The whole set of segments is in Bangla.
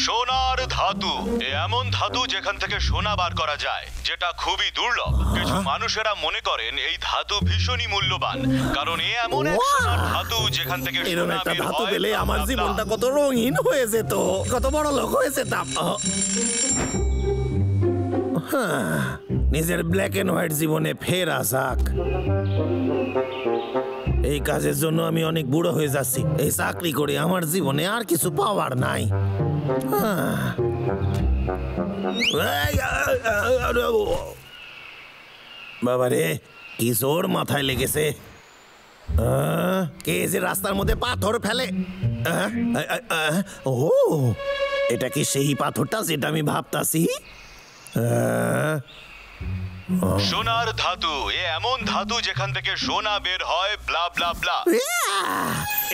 সোনার ধাতু এমন ধাতু যেখান থেকে সোনা বার করা যায়, যেটা খুবই দুর্লভ। কিছু মানুষেরা মনে করেন এই ধাতু ভীষণই মূল্যবান, কারণ এমন এক সোনার ধাতু যেখান থেকে সোনা বের হয়। ধাতু পেলে আমার জীবনটা কত রঙিন হয়ে যেত, কত বড় লোক হয়ে যেতাম। নিজের ব্ল্যাক এন্ড হোয়াইট জীবনে ফের আসাক। এই কাজের জন্য আমি অনেক বুড়ো হয়ে যাচ্ছি। এই চাকরি করে আমার জীবনে আর কিছু পাওয়ার নাই। বাবারে, কি জোর মাথায় লেগেছে। কে যে রাস্তার মধ্যে পাথর ফেলে? ও, এটা কি সেই পাথরটা যেটা আমি ভাবতাছি? সোনার ধাতু এমন ধাতু যেখান থেকে সোনা বের হয়, ব্লা ব্লা ব্লা।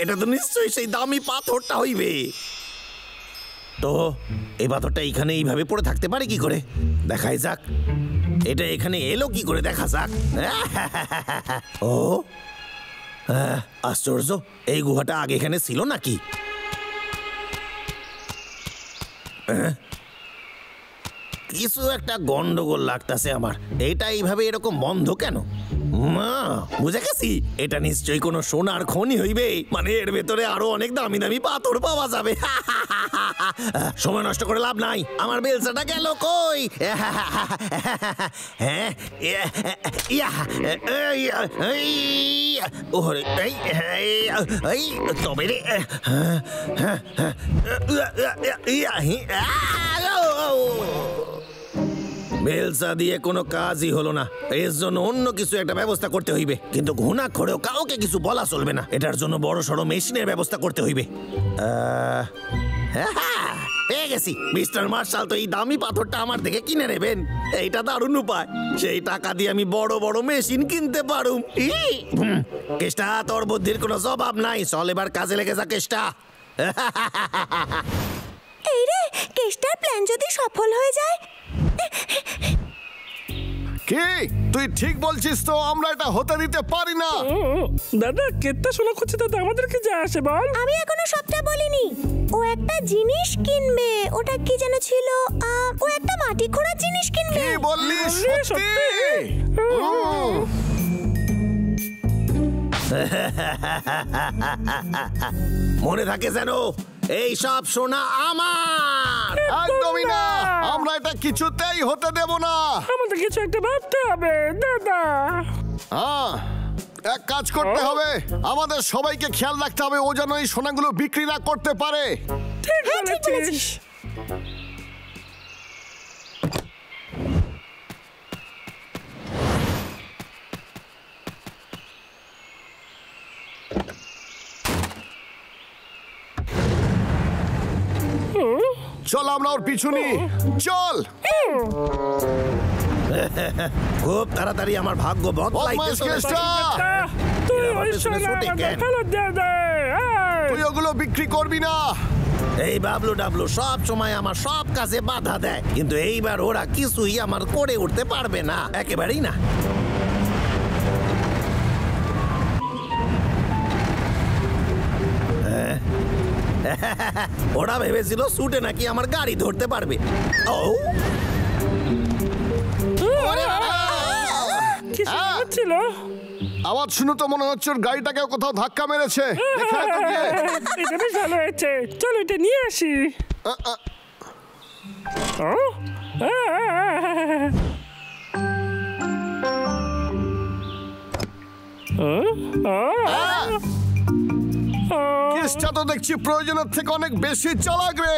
এটা তো নিশ্চয়ই সেই দামি পাথরটা হইবে। তো এই পাথরটা এখানে এইভাবে পড়ে থাকতে পারে কি করে? দেখাই যাক, এটা এখানে এলো কি করে, দেখা যাক। ও আশ্চর্য, এই গুহাটা আগে এখানে ছিল নাকি? কিছু একটা গন্ডগোল লাগতেছে আমার। এটা এইভাবে এরকম বন্ধ কেন? বুঝে গেছি, এটা নিশ্চয়ই কোনো সোনার খনি হইবে। মানে এর ভেতরে আরো অনেক দামি দামি পাথর পাওয়া যাবে। সময় নষ্ট করে লাভ নাই। আমার বেলচাটা গেল কই? তবে রে, বেলসা দিয়ে কোনো কাজই হলো না। এর জন্য অন্য কিছু একটা ব্যবস্থা করতে হইবে, কিন্তু ঘুণাক্ষরেও কাউকে কিছু বলা চলবে না। এটার জন্য বড় সড়ো মেশিনের ব্যবস্থা করতে হইবে। পেয়ে গেছি, মিস্টার মার্শাল তো এই দামি পাথরটা আমার থেকে কিনে নেবেন। এইটা দারুণ উপায়, সেই টাকা দিয়ে আমি বড় বড় মেশিন কিনতে পারুম। কেষ্টা, তোর বুদ্ধির কোনো জবাব নাই। চল এবার কাজে লেগে যা কেষ্টা। এই রে, কেষ্টার প্ল্যান যদি সফল হয়ে যায়। কি তুই ঠিক বলছিস তো? আমরা এটা হতে দিতে পারি না। দাদা, কেত্তা শোনা করছে দাদা, আমাদেরকে যা আসে বল। আমি এখনো সবটা বলিনি। ও একটা জিনিস কিনবে, ওটা কি যেন ছিল? ও একটা মাটি খোঁড়ার জিনিস কিনবে। কি বললি? সত্যি? মনে থাকে যেন, এই সব সোনা আমার। একদমই না, আমরা এটা কিছুতেই হতে দেব না। আমাদের কিছু একটা ভাবতে হবে দাদা। এক কাজ করতে হবে, আমাদের সবাইকে খেয়াল রাখতে হবে ও যেন এই সোনাগুলো বিক্রি না করতে পারে। ঠিক বলেছিস। চল আমরা ওর পিছু নিই, চল। খুব তাড়াতাড়ি আমার ভাগ্য বদলাইতেছে। তুই ওগুলো বিক্রি করবি না। এই বাবলু ডাবলু সব সময় আমার সব কাজে বাধা দেয়, কিন্তু এইবার ওরা কিছুই আমার করে উঠতে পারবে না, একেবারেই না। ওরা ভেবেছিল সুটে নাকি আমার গাড়ি ধরতে পারবে। আওয়াজ শুনে তো মনে হচ্ছে ওর গাড়িটাকে কোথাও ধাক্কা মেরেছে। এটা বেশ ভালো হয়েছে, চলো এটা নিয়ে আসি। কেসটা তো দেখছি প্রয়োজনের থেকে অনেক বেশি চালাক রে।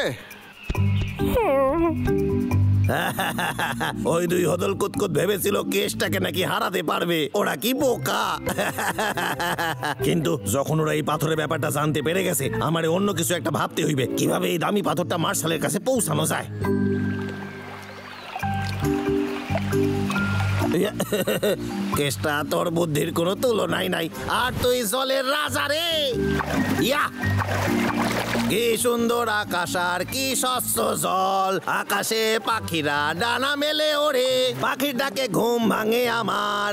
ওই দুই হদল কুতকুত ভেবেছিল কেসটাকে নাকি হারাতে পারবে। ওরা কি বোকা। কিন্তু যখন ওরা এই পাথরের ব্যাপারটা জানতে পেরে গেছে, আমারে অন্য কিছু একটা ভাবতে হইবে, কিভাবে এই দামি পাথরটা মার্শালের কাছে পৌঁছানো যায়। কেষ্টা, তোর বুদ্ধির কোনো তুলনাই নাই, আর তুই জলের রাজা রে। ইয়া, কি সুন্দর আকাশ আর কি স্বচ্ছ জল, আকাশে পাখিরা ডানা মেলে ওরে, পাখির ডাকে ঘুম ভাঙে আমার।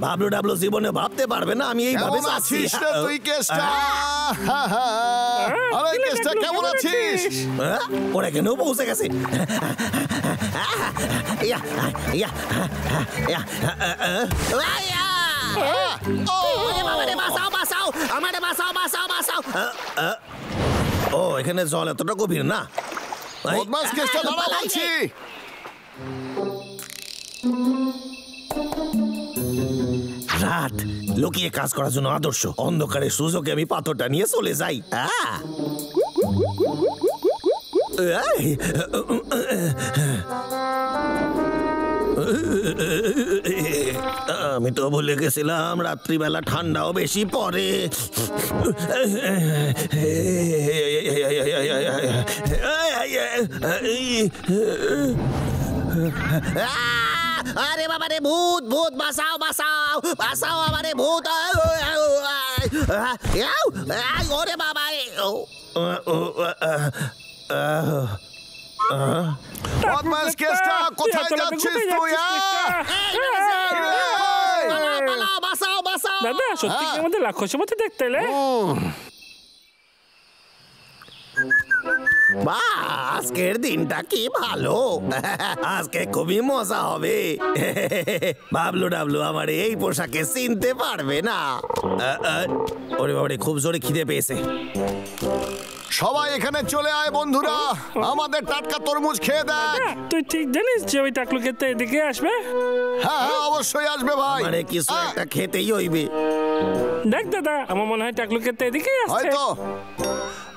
বাবলু ডাবলু জীবনে ভাবতে পারবে না আমি এইভাবে কেমন যাচ্ছি। আছিস রে তুই কেষ্টা? আরে কেষ্টা কেমন আছিস? ওরা কেন পৌঁছে গেছে? ইয়া, ইয়া, ইয়া, ইয়া। ওরে বাবা রে, বাঁচাও বাঁচাও, আমারে বাঁচাও বাঁচাও বাঁচাও। ও, এখানে জল এতটা গভীর না। বদমাস কেষ্টা, দাঁড়া বলছি। রাত, লুকিয়ে কাজ করার জন্য আদর্শ। অন্ধকারে সুযোগে আমি পাথরটা নিয়ে চলে যাই। আমি তো ভুলে গেছিলাম রাত্রিবেলা ঠান্ডাও বেশি পড়ে। আরে বাবা রে, ভূত ভূত, বাঁচাও বাঁচাও বাঁচাও আমারে, ভূত। ওরে বাবা, বদমাস কেষ্টা, কোথায় যাচ্ছিস তুই? বাঁচাও বাঁচাও। দাদা, সত্যি কি আমাদের রাক্ষসের মতো দেখতে এলে? বা, আজকের দিনটা কি ভালো, আজকে খুবই মজা হবে। বাবলু ডাবলু আমার এই পোশাকে চিনতে পারবে না। ওরে বাবারে, খুব জোরে খিদে পেয়েছে। সবাই এখানে চলে আয় বন্ধুরা, আমাদের টাটকা তরমুজ খেয়ে দেখ। তুই ঠিক জানিস যে ওই টাকলু ক্ষেত্রে এদিকে আসবে? হ্যাঁ হ্যাঁ, অবশ্যই আসবে ভাই। মানে কিছু একটা খেতেই হইবে। দেখ দাদা, আমার মনে হয় টাকলু ক্ষেত্রে এদিকে আসছে। হয়তো।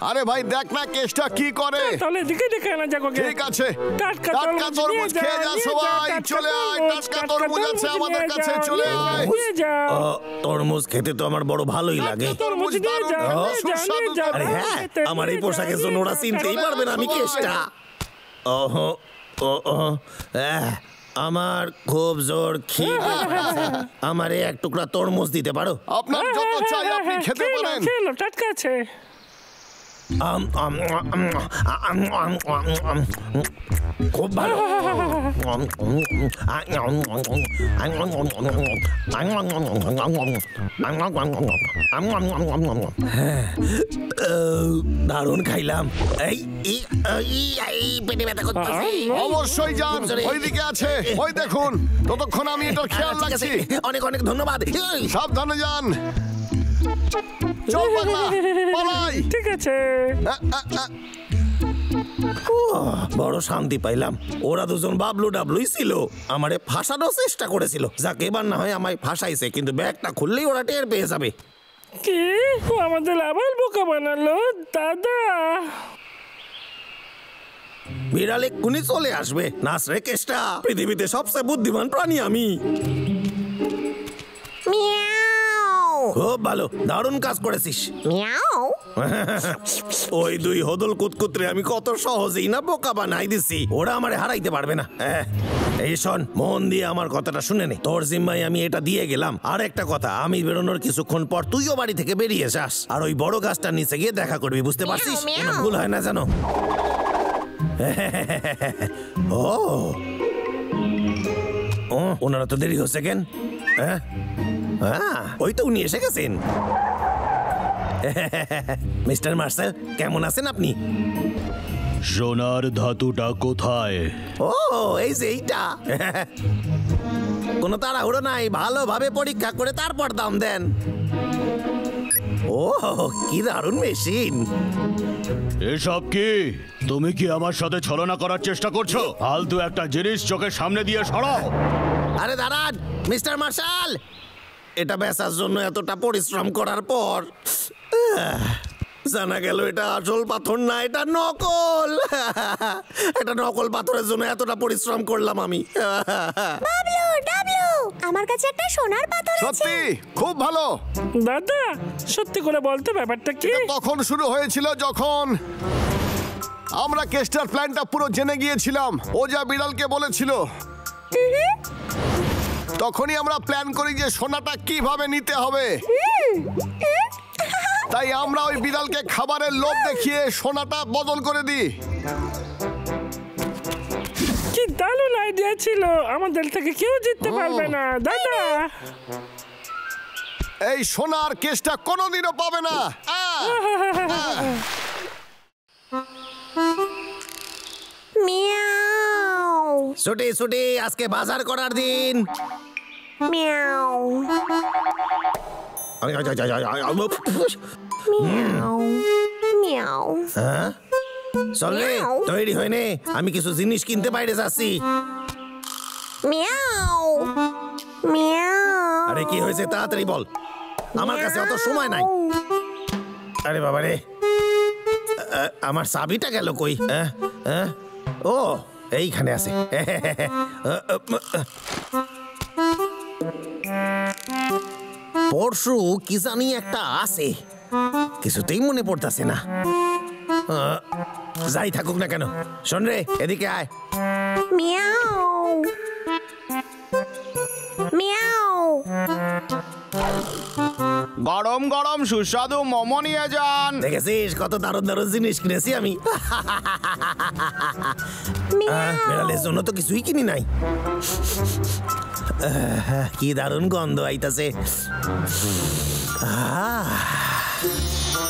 আরে ভাই দেখ না কেষ্টা কি করে। তাহলে এদিকে দেখে আনা যাক ওকে। ঠিক আছে, টাটকা টাটকা তরমুজ খেয়ে যা সবাই। চলে আয়, টাটকা তরমুজ আছে আমাদের কাছে, চলে আয়। নিয়ে যাও। তরমুজ খেতে তো আমার বড় ভালোই লাগে। তরমুজ নিয়ে যাও, দারুণ, নিয়ে যাও, সুস্বাদু নিয়ে যাও। আরে হ্যাঁ, আমার এই পোশাকের জন্য ওরা চিনতেই পারবে না আমি কেষ্টা। ওহো, আমার খুব জোর খিদে পেয়েছে। আমারে এক টুকরা তরমুজ দিতে পারো? আপনার যত চাই আপনি খেতে পারেন। খেলো, টাটকা আছে। খুব ভালো। দারুণ খাইলাম। পেটে ব্যথা করতেছে। অবশ্যই যান, ওইদিকে আছে, ওই দেখুন। ততক্ষণ আমি এটা খেয়াল ঠিক আছে, রাখছি। অনেক অনেক ধন্যবাদ। সাবধানে যান। চল পাগলা, পালাই। ঠিক আছে। বড় শান্তি পাইলাম। ওরা দুজন বাবলু ডাবলুই ছিল, আমারে ফাঁসানোর চেষ্টা করেছিল। যাকে এবার না হয় আমায় ফাঁসাইছে, কিন্তু ব্যাগটা খুললেই ওরা টের পেয়ে যাবে। কি, ও আমাদের আবার বোকা বানালো দাদা? বিড়াল এক্ষুনি চলে আসবে। নাচ রে কেষ্টা, পৃথিবীতে সবচেয়ে বুদ্ধিমান প্রাণী আমি। খুব ভালো, দারুণ কাজ করেছিস। ওই দুই হদল কুতকুতরে আমি কত সহজেই না বোকা বানাই দিছি। ওরা আমারে হারাইতে পারবে না। এই শোন, মন দিয়ে আমার কথাটা শুনে নে। তোর জিম্মায় আমি এটা দিয়ে গেলাম। আর একটা কথা, আমি বেরোনোর কিছুক্ষণ পর তুইও বাড়ি থেকে বেরিয়ে যাস, আর ওই বড় গাছটার নিচে গিয়ে দেখা করবি, বুঝতে পারছিস? কোনো ভুল হয় না জানো। ও, ওনারা তো দেরি হচ্ছে কেন? হ্যাঁ, ওই তো উনি এসে গেছেন। মিস্টার মার্শাল, কেমন আছেন আপনি? সোনার ধাতুটা কোথায়? ও, এই যে এইটা। কোনো তাড়াহুড়ো নাই, ভালোভাবে পরীক্ষা করে তারপর দাম দেন। ও, কি দারুণ মেশিন। এসব কি? তুমি কি আমার সাথে ছলনা করার চেষ্টা করছো? ফালতু একটা জিনিস চোখের সামনে দিয়ে সরাও। আরে দাঁড়ান মিস্টার মার্শাল, এটা বেচার জন্য এতটা পরিশ্রম করার পর জানা গেল এটা আসল পাথর না, এটা নকল। এটা নকল পাথরের জন্য এতটা পরিশ্রম করলাম আমি। বাবলু ডাবলু, আমার কাছে একটা সোনার পাথর আছে। সত্যি খুব ভালো। দাদা, সত্যি করে বলতে ব্যাপারটা কি? তখন শুরু হয়েছিল যখন আমরা কেষ্টার প্ল্যানটা পুরো জেনে গিয়েছিলাম। ও যা বিড়ালকে বলেছিল। তখনই আমরা প্ল্যান করি যে সোনাটা কিভাবে নিতে হবে। তাই আমরা ওই বিড়ালকে খাবারের লোভ দেখিয়ে সোনাটা বদল করে দিই। কি দারুণ আইডিয়া ছিল, আমাদের থেকে কেউ জিততে পারবে না দাদা। এই সোনার কেসটা কোনোদিনও পাবে না। মিয়াও ছুটি ছুটি, আজকে বাজার করার দিন। মিয়াও মিয়াও মিয়াও হ্যাঁ চল রে, তৈরি হয়ে নে, আমি কিছু জিনিস কিনতে বাইরে যাচ্ছি। মিয়াও মিয়াও। আরে কি হয়েছে তাড়াতাড়ি বল, আমার কাছে অত সময় নাই। আরে বাবা রে, আমার চাবিটা গেল কই? ও এইখানে আছে। পরশু কি জানি একটা আছে, কিছুতেই মনে পড়তেছে না। যাই থাকুক না কেন, শোন রে এদিকে আয়। মিয়াও মিয়াও। গরম গরম সুস্বাদু মোমো নিয়ে যান। দেখেছিস কত দারুণ দারুণ জিনিস কিনেছি আমি। বেড়ালের জন্য তো কিছুই কিনি নাই। কি দারুণ গন্ধ আইতাছে।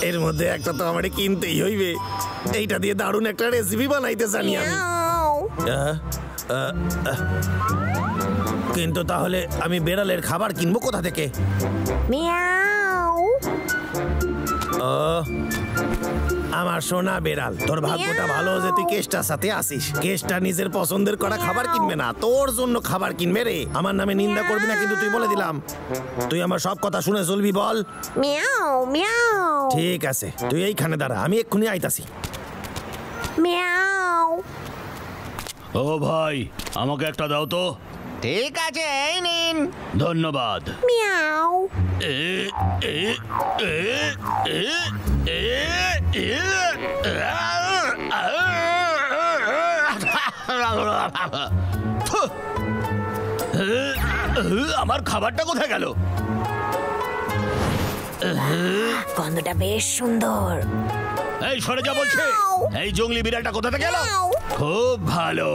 এর মধ্যে একটা তো আমারে কিনতেই হইবে। এইটা দিয়ে দারুণ একটা রেসিপি বানাইতে জানি আমি। কিন্তু তাহলে আমি বেড়ালের খাবার কিনবো কোথা থেকে? মিয়াও। আমার সোনা বেড়াল, তোর ভাগ্যটা ভালো যে তুই কেষ্টার সাথে আসিস। কেষ্টা নিজের পছন্দের করা খাবার কিনবে না, তোর জন্য খাবার কিনবে রে। আমার নামে নিন্দা করবি না কিন্তু, তুই বলে দিলাম। তুই আমার সব কথা শুনে চলবি, বল? Miao Miao. ঠিক আছে, তুই এইখানে দাঁড়া, আমি এক্ষুনি আইতাছি। মিয়াও। ও ভাই, আমাকে একটা দাও তো। ঠিক আছে, এই নিন। ধন্যবাদ। মিয়াও। আমার খাবারটা কোথায় গেল? গন্ধটা বেশ সুন্দর। এই সরে যা বলছে। এই জঙ্গলি বিড়ালটা কোথা থেকে গেল? খুব ভালো,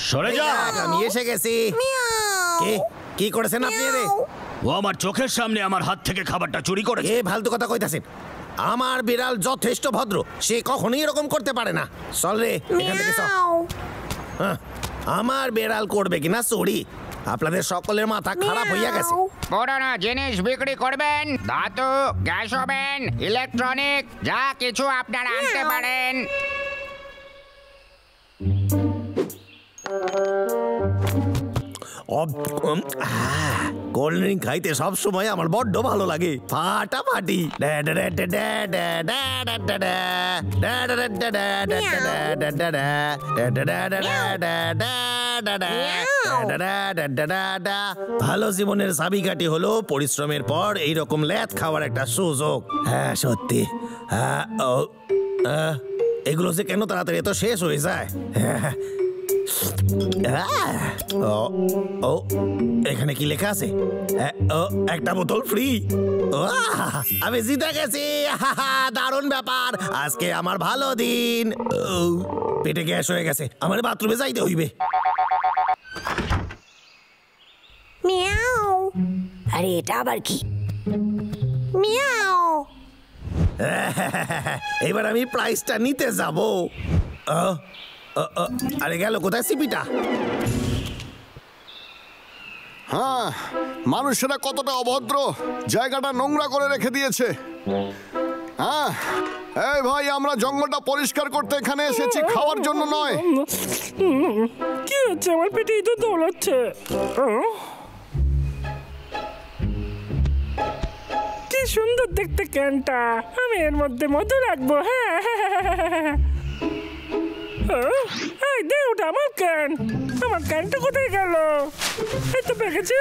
সরে যা। আমি এসে গেছি। কে কি করেছেন আপনি রে? ও আমার চোখের সামনে আমার হাত থেকে খাবারটা চুরি করেছে। এ ফালতু কথা কইতাছেন? আমার বিড়াল যথেষ্ট ভদ্র, সে কখনোই এরকম করতে পারে না। চল রে এখান থেকে চল। আমার বেড়াল করবে কিনা চুরি? আপনাদের সকলের মাথা খারাপ হইয়া গেছে। পুরনো জিনিস বিক্রি করবেন, ধাতু, গ্যাস ওভেন, ইলেকট্রনিক, যা কিছু আপনারা আনতে পারেন। কোল্ড ড্রিঙ্ক খাইতে সব সময় আমার বড্ড ভালো লাগে, ফাটাফাটি। ভালো জীবনের চাবিকাঠি হলো পরিশ্রমের পর এইরকম ল্যাদ খাওয়ার একটা সুযোগ। হ্যাঁ সত্যি, হ্যাঁ। এগুলো যে কেন তাড়াতাড়ি এত শেষ হয়ে যায়। ও এখানে কি লেখা আছে? একটা বোতল ফ্রি। আমি জিতে গেছি, দারুণ ব্যাপার। আজকে আমার ভালো দিন। পেটে গ্যাস হয়ে গেছে, আমার বাথরুমে যাইতে হইবে। মিয়াও। আরে এটা আবার কি? মিয়াও। এবার আমি প্রাইসটা নিতে যাব। আরে গেল কোথায় সিপিটা? হ্যাঁ, মানুষেরা কতটা অভদ্র, জায়গাটা নোংরা করে রেখে দিয়েছে। হ্যাঁ, এই ভাই, আমরা জঙ্গলটা পরিষ্কার করতে এখানে এসেছি, খাওয়ার জন্য নয়। কি হচ্ছে? আমার পেটে তো দৌড়াচ্ছে। কি সুন্দর দেখতে ক্যানটা, আমি এর মধ্যে মধু রাখবো। হ্যাঁ, এই দে ওটা আমার ক্যান। আমার ক্যানটা কোথায় গেল? এই তো পেয়েছি।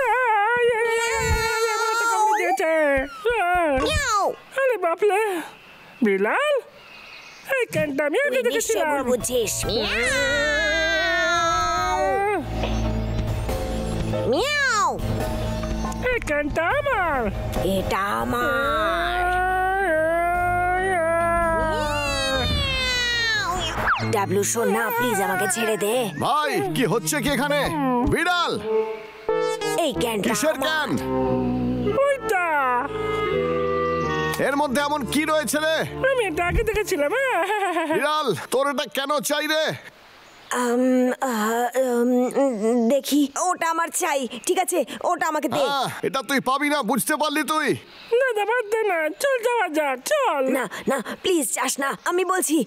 আরে বাপলে, বিলাল, এই ক্যানটা আমি আগে দেখেছিলাম। বুঝিস? মিয়াও। এই ক্যানটা আমার। এটা আমার। ডাবলু শোন না, প্লিজ আমাকে ছেড়ে দে। ভাই কি হচ্ছে কি এখানে? বিড়াল এই ক্যানটা কিসের ক্যান? ওইটা এর মধ্যে এমন কি রয়েছে রে? আমি এটা আগে দেখেছিলাম। বিড়াল তোর এটা কেন চাই রে? দেখি, ওটা আমার চাই। ঠিক আছে, ওটা আমাকে দে। এটা তুই পাবি না, বুঝতে পারলি তুই? না না, বাদ দে না, চল যাওয়া যাক, চল। না না, প্লিজ চাস না। আমি বলছি,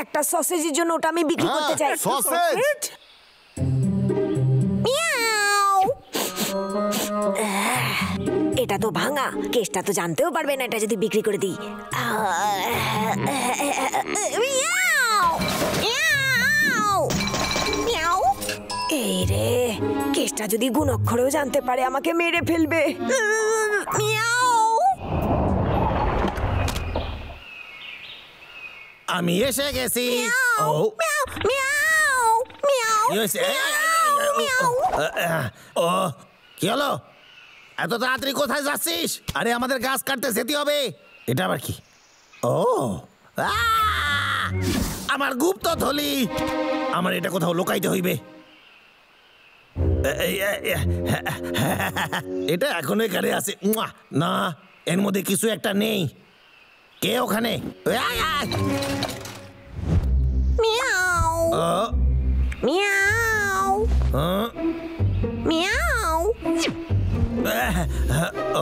একটা সসেজের জন্য ওটা আমি বিক্রি করতে চাই। সসেজ? মিয়াও। এটা তো ভাঙা, কেসটা তো জানতেও পারবে না এটা যদি বিক্রি করে দিই। মিয়াও মিয়াও মিয়াও। এই রে, কেসটা যদি গুণ অক্ষরেও জানতে পারে আমাকে মেরে ফেলবে। মিয়াও। আমি এসে গেছি। ও মিয়াও মিয়াও মিয়াও কি হয়েছে? মিয়াও। ও কি হলো? এত তাড়াতাড়ি কোথায় যাচ্ছিস? আরে আমাদের গাছ কাটতে যেতে হবে। এটা আবার কি? ও আমার গুপ্ত থলি। আমার এটা কোথাও লুকাইতে হইবে। এটা এখনো এখানে আছে। না, এর মধ্যে কিছু একটা নেই। কে ওখানে? মিয়াও মিয়াও মিয়াও।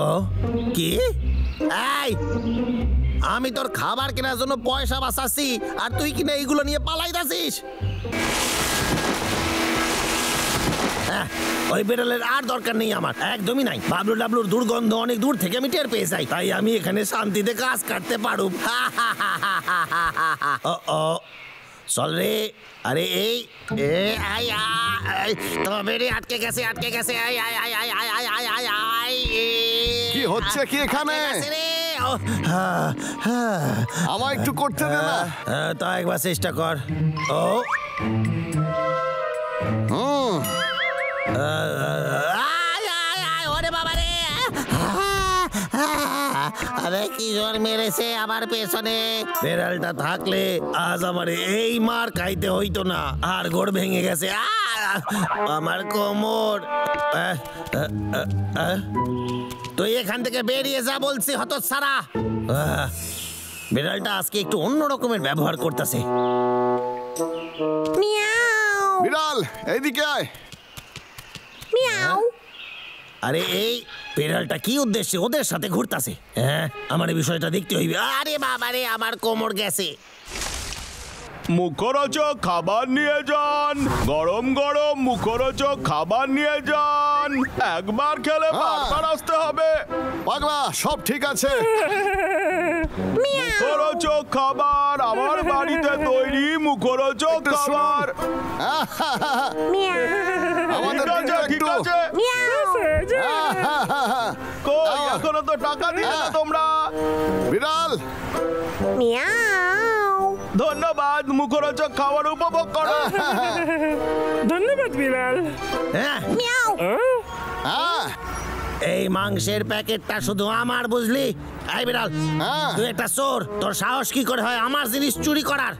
ও কি? এই, আমি তোর খাবার কেনার জন্য পয়সা বাঁচাচ্ছি আর তুই কিনে এইগুলো নিয়ে পালাইতাছিস। ওই বিড়ালের আর দরকার নেই আমার, একদমই নাই। বাবলু ডাবলুর দুর্গন্ধ অনেক দূর থেকে আমি টের পেয়ে যাই, তাই আমি এখানে শান্তিতে কাজ কাটতে পারুম। চল রে। আরে এই তোমার বেড়ে আটকে গেছে, আটকে গেছে। কি হচ্ছে কি এখানে? আমায় একটু করতে দে না। তা একবার চেষ্টা কর। ও ওরে বাবা রে, আরে কি জোর মেরেছে আমার পেছনে। বেড়ালটা থাকলে আজ আমার এই মার খাইতে হইতো না। আর গোড় ভেঙে গেছে আমার কোমর। তুই এখান থেকে বেরিয়ে যা বলছি, হতচ্ছাড়া। বিড়ালটা আজকে একটু অন্য রকমের ব্যবহার করতেছে। মিয়াও বিড়াল এইদিকে আয়। মিয়াও। আরে এই বিড়ালটা কি উদ্দেশ্যে ওদের সাথে ঘুরতাছে? হ্যাঁ, আমার এই বিষয়টা দেখতে হইবে। আরে বাবা রে, আমার কোমর গেছে। মুখরোচক খাবার নিয়ে যান, গরম গরম মুখরোচক খাবার নিয়ে যান। একবার খেলে বারবার আসতে হবে। পাগলা, সব ঠিক আছে। মুখরোচক খাবার, আমার বাড়িতে তৈরি মুখরোচক খাবার। আমাদের ঠিক আছে, ঠিক একটু আছে। কই, এখনো তো টাকা দিলে না তোমরা। বিড়াল মিয়াও। ধন্যবাদ, মুখরোচক খাবার উপভোগ করো। ধন্যবাদ বিড়াল। হ্যাঁ, মিয়াও। এই মাংসের প্যাকেটটা শুধু আমার, বুঝলি? এই বিড়াল, তুই একটা চোর। তোর সাহস কি করে হয় আমার জিনিস চুরি করার?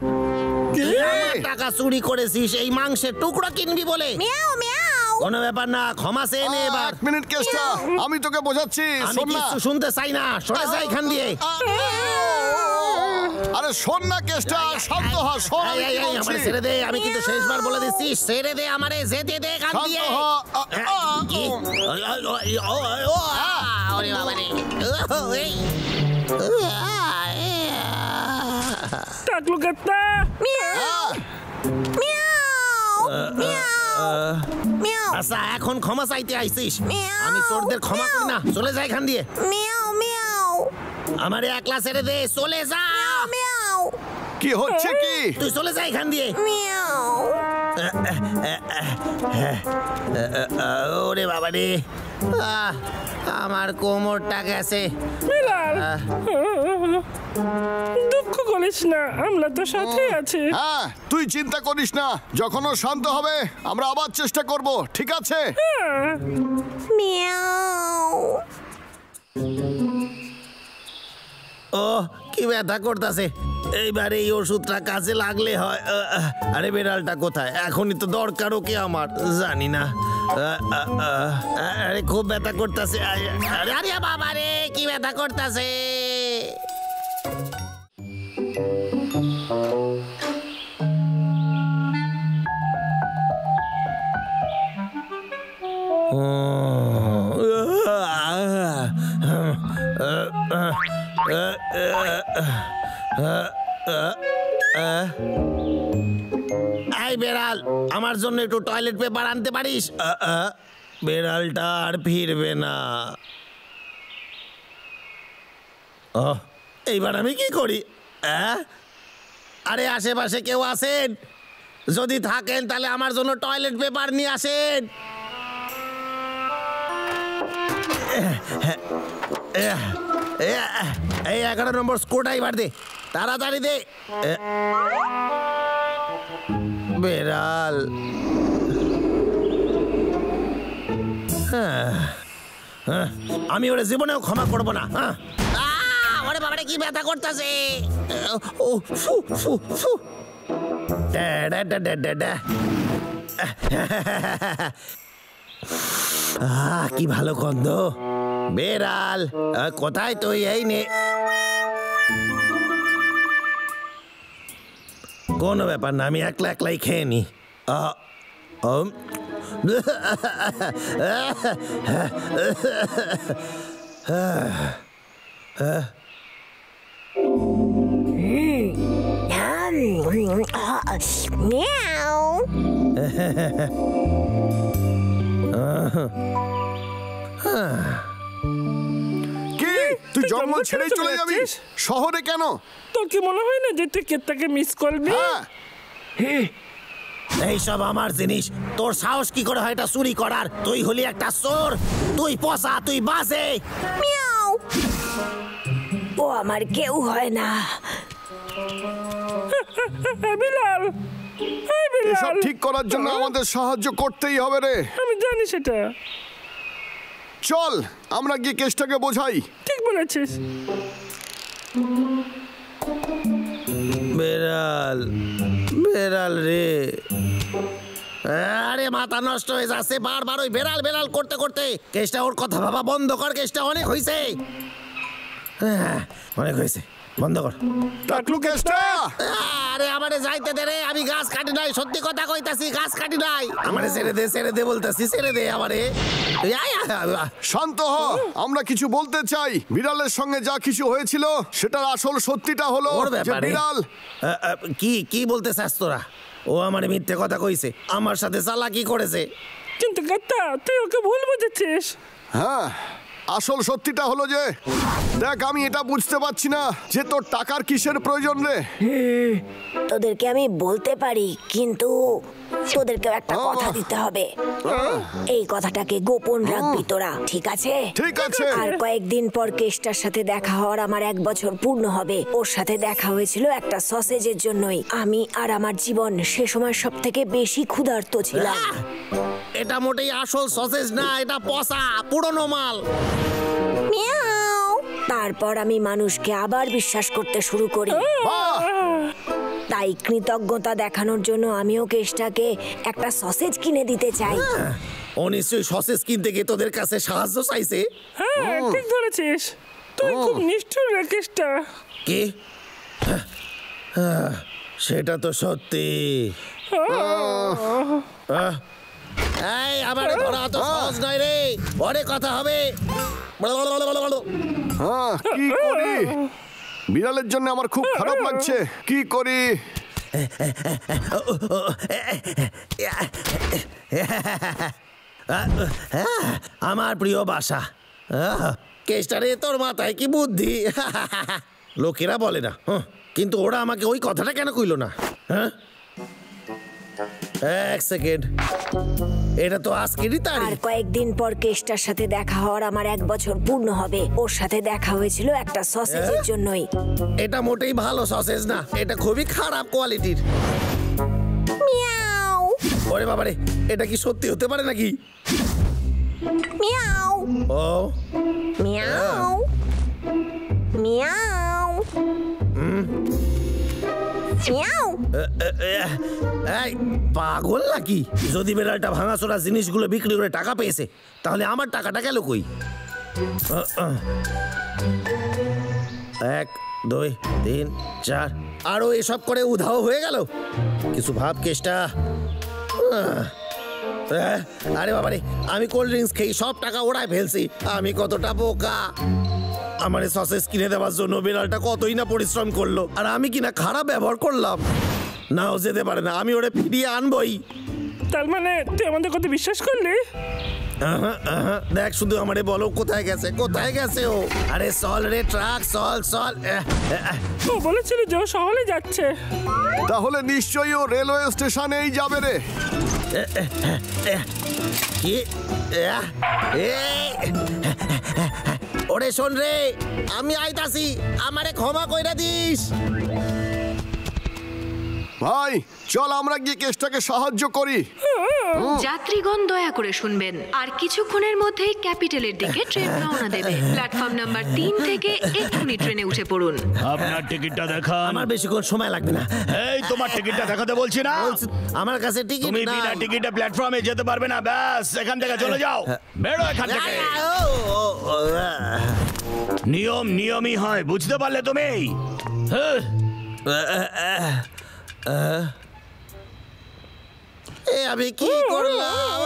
তুই আমার টাকা চুরি করেছিস এই মাংসের টুকরো কিনবি বলে। মিয়াও মিয়াও। কোনো ব্যাপার না, ক্ষমা চেয়ে নে এবার। এক মিনিট কেসটা আমি তোকে বোঝাচ্ছি। আমি শোন না। কিছু শুনতে চাই না, সরে যা এখান দিয়ে। আরে শোন না কেসটা, শান্ত হ। শোন আমি কি বলছি। আমারে ছেড়ে দে, আমি কিন্তু শেষবার বলে দিচ্ছি, ছেড়ে দে আমারে, যেতে দে এখান শান্ত দিয়ে। হ। কি? ওরে বাবা রে। টাকলু কাত্তা। মিয়াও মিয়াও মিয়াও। আচ্ছা, এখন ক্ষমা চাইতে আইছিস? মিয়াও, আমি চোরদের ক্ষমা করি না, চলে যা এখান দিয়ে। মিয়াও মিয়াও আমারে একলা ছেড়ে দে, চলে যা। মিয়াও কি হচ্ছে কি? তুই চলে যা এখান দিয়ে। মিয়াও। ওরে বাবা রে, আমার কোমরটা গেছে। বিড়াল দুঃখ করলে বলিস না, আমরা তো সাথে আছি। হ্যাঁ, তুই চিন্তা করিস না, যখন ও শান্ত হবে আমরা আবার চেষ্টা করব, ঠিক আছে? মিয়াও। ও কি ব্যথা করতেছে, এইবার এই ওষুধটা কাজে লাগলে হয়। আরে বেড়ালটা কোথায়? এখনই তো দরকার ওকে আমার, জানি না। আরে খুব ব্যথা করতেছে। আরে আরে বাবা রে, কি ব্যথা করতেছে। এই বেড়াল, আমার জন্য একটু টয়লেট পেপার আনতে পারিস? বেড়ালটা আর ফিরবে না। এইবার আমি কি করি? আরে আশেপাশে কেউ আছেন? যদি থাকেন তাহলে আমার জন্য টয়লেট পেপার নিয়ে আসেন। এই 11 নম্বর স্ক্রুটা এবার দে, তাড়াতাড়ি দে। বেড়াল, আমি ওরে জীবনেও ক্ষমা করবো না। ওরে বাবারে কি ব্যথা করতেছে। ও ফু ফু ফু। কি ভালো গন্ধ। বেড়াল কোথায় তুই? এই নে। কোনো ব্যাপার না, আমি একলা একলাই খেয়ে নি। মিয়াও। কি তুই জঙ্গল ছেড়ে চলে যাবি? শহরে কেন? তোর কি মনে হয় না যে তুই কেতটাকে মিস করবি? হ্যাঁ, এইসব আমার জিনিস, তোর সাহস কি করে হয় এটা চুরি করার? তুই হলি একটা চোর, তুই পচা, তুই বাজে। মিয়াও। ও আমার কেউ হয় না। বিলাল, এই বিলাল, এসব ঠিক করার জন্য আমাদের সাহায্য করতেই হবে রে। আমি জানি সেটা। চল আমরা গিয়ে কেসটাকে বোঝাই। ঠিক বলেছিস। বেড়াল, বেড়াল রে। আরে মাথা নষ্ট হয়ে যাচ্ছে বারবার ওই বেড়াল বেড়াল করতে করতে। কেসটা ওর কথা ভাবা বন্ধ কর, কেসটা অনেক হয়েছে। অনেক হয়েছে, বন্ধ কর। টাকলু কেসটা। আরে আমারে যাইতে দে রে, আমি গাছ কাটি নাই, সত্যি কথা কইতাছি, গাছ কাটি নাই। আমারে ছেড়ে দে বলতাছি, ছেড়ে দে আমারে। শান্ত হ, আমরা কিছু বলতে চাই। বিড়ালের সঙ্গে যা কিছু হয়েছিল সেটার আসল সত্যিটা হলো ওর যে ব্যাপারে বিড়াল। কি বলতে চাস তোরা? ও আমারে মিথ্যে কথা কইছে, আমার সাথে চালাকি করেছে। কিন্তু কেতা, তুই ওকে ভুল বুঝেছিস। হ্যাঁ, আসল সত্যিটা হলো যে দেখ, আমি এটা বুঝতে পারছি না যে তোর টাকার কিসের প্রয়োজন রে। তোদেরকে আমি বলতে পারি, কিন্তু তোদেরকেও একটা কথা দিতে হবে। এই কথাটাকে গোপন রাখবি তোরা, ঠিক আছে? ঠিক আছে। আর কয়েকদিন পর কেষ্টার সাথে দেখা হওয়ার আমার 1 বছর পূর্ণ হবে। ওর সাথে দেখা হয়েছিল একটা সসেজের জন্যই। আমি আর আমার জীবন সে সময় সব থেকে বেশি ক্ষুধার্ত ছিলাম। এটা মোটেই আসল সসেজ না, এটা পচা পুরনো মাল। মিয়াও। তারপর আমি মানুষকে আবার বিশ্বাস করতে শুরু করি। তাই কৃতজ্ঞতা দেখানোর জন্য আমিও কেষ্টাকে একটা সসেজ কিনে দিতে চাই। ও নিশ্চয়ই সসেজ কিনতে গিয়ে তোদের কাছে সাহায্য চাইছে। হ্যাঁ, ঠিক ধরেছিস। তুই খুব নিষ্ঠুর রে কেষ্টা। কি? সেটা তো সত্যি। এই আবার ধরা তো সহজ নয় রে, পরে কথা হবে। হ্যাঁ, কি করি? বিড়ালের জন্য আমার খুব খারাপ লাগছে, কি করি? আমার প্রিয় বাসা। কেষ্টারে, তোর মাথায় কি বুদ্ধি? লোকেরা বলে না, কিন্তু ওরা আমাকে ওই কথাটা কেন কইলো না? হ্যাঁ, এক সেকেন্ড, এটা তো আজকেরই আর তারিখ। কয়েকদিন পর কেষ্টার সাথে দেখা হওয়ার আমার 1 বছর পূর্ণ হবে। ওর সাথে দেখা হয়েছিল একটা সসেজের জন্যই। এটা মোটেই ভালো সসেজ না, এটা খুবই খারাপ কোয়ালিটির। মিয়াও ওরে বাবারে, এটা কি সত্যি হতে পারে নাকি? মিয়াও ও মিয়াও মিয়াও মিয়াও। এই পাগল নাকি? যদি বিড়ালটা ভাঙাচোরা জিনিসগুলো বিক্রি করে টাকা পেয়েছে, তাহলে আমার টাকাটা গেল কই? 1 2 3 4, আরো এসব করে উধাও হয়ে গেল। কিছু ভাব কেষ্টা। আরে বাবারে, আমি কোল্ড ড্রিঙ্কস খেয়ে সব টাকা ওড়ায় ফেলছি। আমি কতটা বোকা! আমার সসেজ কিনে দেওয়ার জন্য বিড়ালটা কতই না পরিশ্রম করলো, আর আমি কিনা খারাপ ব্যবহার করলাম। নাও যেতে পারে না, আমি ওরে ফিরিয়ে আনবই। তার মানে তুই আমাদের কথা বিশ্বাস করলি? দেখ শুধু আমারে বলো কোথায় গেছে, কোথায় গেছে ও? আরে চল রে ট্রাক, চল চল। ও বলেছিল যে ও শহরে যাচ্ছে। তাহলে নিশ্চয়ই ও রেলওয়ে স্টেশনেই যাবে রে। কি? ওরে শোন রে, আমি আইতাছি, আমারে ক্ষমা কইরা দিস। ভাই চল আমরা গিয়ে কেসটাকে সাহায্য করি। যাত্রীগণ দয়া করে শুনবেন, আর কিছুক্ষণের মধ্যেই ক্যাপিটালের দিকে ট্রেন রওনা দেবে। প্ল্যাটফর্ম নাম্বার 3 থেকে এক্ষুনি ট্রেনে উঠে পড়ুন। আপনার টিকিটটা দেখান। আমার বেশিক্ষণ সময় লাগবে না। এই তোমার টিকিটটা দেখাতে বলছি না। আমার কাছে টিকিট তুমি নাই। বিনা টিকিটে প্ল্যাটফর্মে যেতে পারবে না। ব্যাস, এখান থেকে চলে যাও, বেরো এখান থেকে। নিয়ম নিয়মই হয়, বুঝতে পারলে তুমি? এ আমি কি করলাম?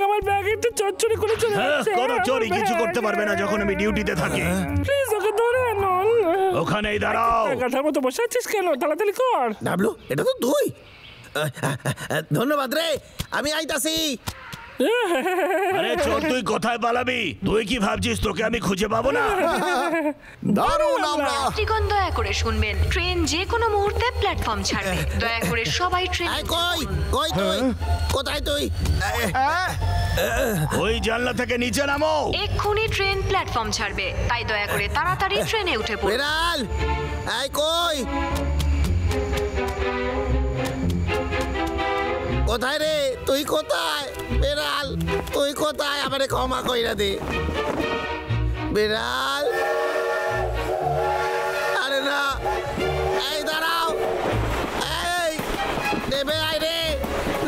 আমার ব্যাগ একটু চুরি করে চলে যাচ্ছে। কোনো চোরি কিছু করতে পারবে না যখন আমি ডিউটিতে থাকি। প্লিজ ওকে ধরে আনুন। ওখানেই দাঁড়াও। গাধার মতো বসে আছিস কেন? তাড়াতাড়ি কর। ডাবলু, এটা তো তুই। ধন্যবাদ রে, আমি আইতাছি। আরে চোর, তুই কোথায় পালাবি? তুই কি ভাবছিস তোকে আমি খুঁজে পাবো না? দারুণ আমরা। যাত্রীগণ দয়া করে শুনবেন, ট্রেন যে কোনো মুহূর্তে প্ল্যাটফর্ম ছাড়বে। দয়া করে সবাই ট্রেন। এই কই কই তুই? কোথায় তুই? ওই জানলা থেকে নিচে নামো। এক্ষুনি ট্রেন প্ল্যাটফর্ম ছাড়বে, তাই দয়া করে তাড়াতাড়ি ট্রেনে উঠে পড়ুন। বিড়াল, এই কই? কোথায় রে? তুই কোথায়? বিড়াল, তুই কোথায়? আমারে ক্ষমা কইরা দে বিড়াল। আরে না, এই দাঁড়াও, এই নেবে আয় রে,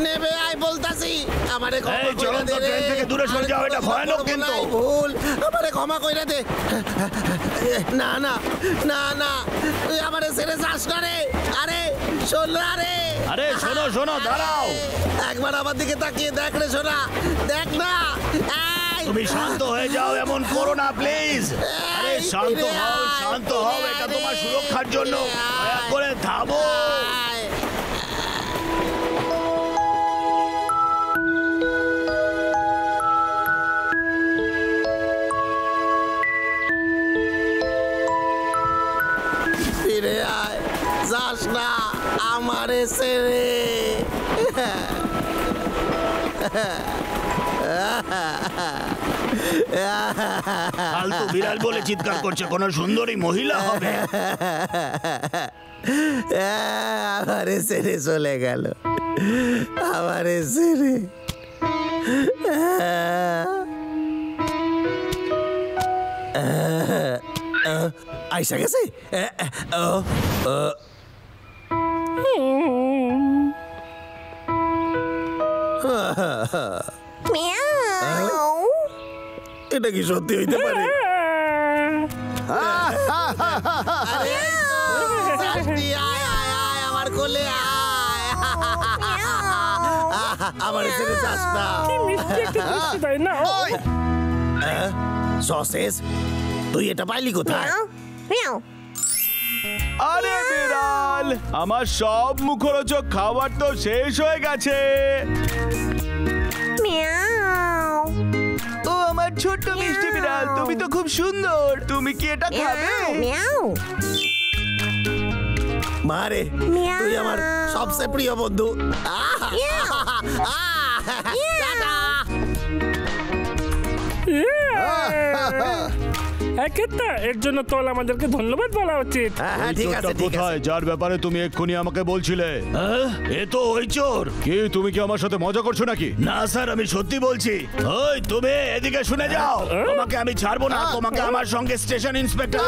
নেবে আয় বলতাছি। আমারে ক্ষমা এই কইরা চলন্ত দে রে। ট্রেন থেকে দূরে সরে যাও, এটা আরে ভয়ানক করবো কিন্তু। না, ভুল, আমারে ক্ষমা কইরা দে। না না না না, তুই আমারে ছেড়ে যাস না রে। আরে শোন না রে। আরে শোনো শোনো, দাঁড়াও। একবার আমার দিকে তাকিয়ে দেখ রে সোনা, দেখ না। এই, তুমি শান্ত হয়ে যাও, এমন করো না প্লিজ। আরে শান্ত হও, শান্ত হও, এটা তোমার সুরক্ষার জন্য। দয়া করে থামো। এই। ফিরে আয়, যাস না আমারে ছেড়ে। ফালতু বিড়াল বলে চিৎকার করছে, কোন সুন্দরী মহিলা হবে। আমারে ছেড়ে চলে গেল, আমারে ছেড়ে। আইসা গেছে। মিয়াও এটা কি সত্যি হইতে পারে? আরে শাস্তি, আয় আয় আয় আমার কোলে আয়। আমার ছেড়ে যাস না। কি মিষ্টি একটা দৃশ্য, তাই না? ওই, সসেজ, তুই এটা পাইলি কোথায়? মিয়াও আরে বিড়াল, আমার সব মুখরোচক খাবার তো শেষ হয়ে গেছে। মিয়াও। ও আমার ছোট্ট মিষ্টি বিড়াল, তুমি তো খুব সুন্দর। তুমি কি এটা খাবে? মিয়াও। মারে, মিয়াও। তুই আমার সবচেয়ে প্রিয় বন্ধু। টাটা। একেটা এর জন্য তোল আমাদেরকে ধন্যবাদ বলা উচিত। হ্যাঁ, ঠিক আছে, ঠিক আছে। যার ব্যাপারে তুমি এক্ষুনি আমাকে বলছিলে? এ তো ওই চোর। কি তুমি কি আমার সাথে মজা করছো নাকি? না স্যার, আমি সত্যি বলছি। ওই তুমি এদিকে শুনে যাও, তোমাকে আমি ছাড়বো না, তোমাকে আমার সঙ্গে স্টেশন ইন্সপেক্টর।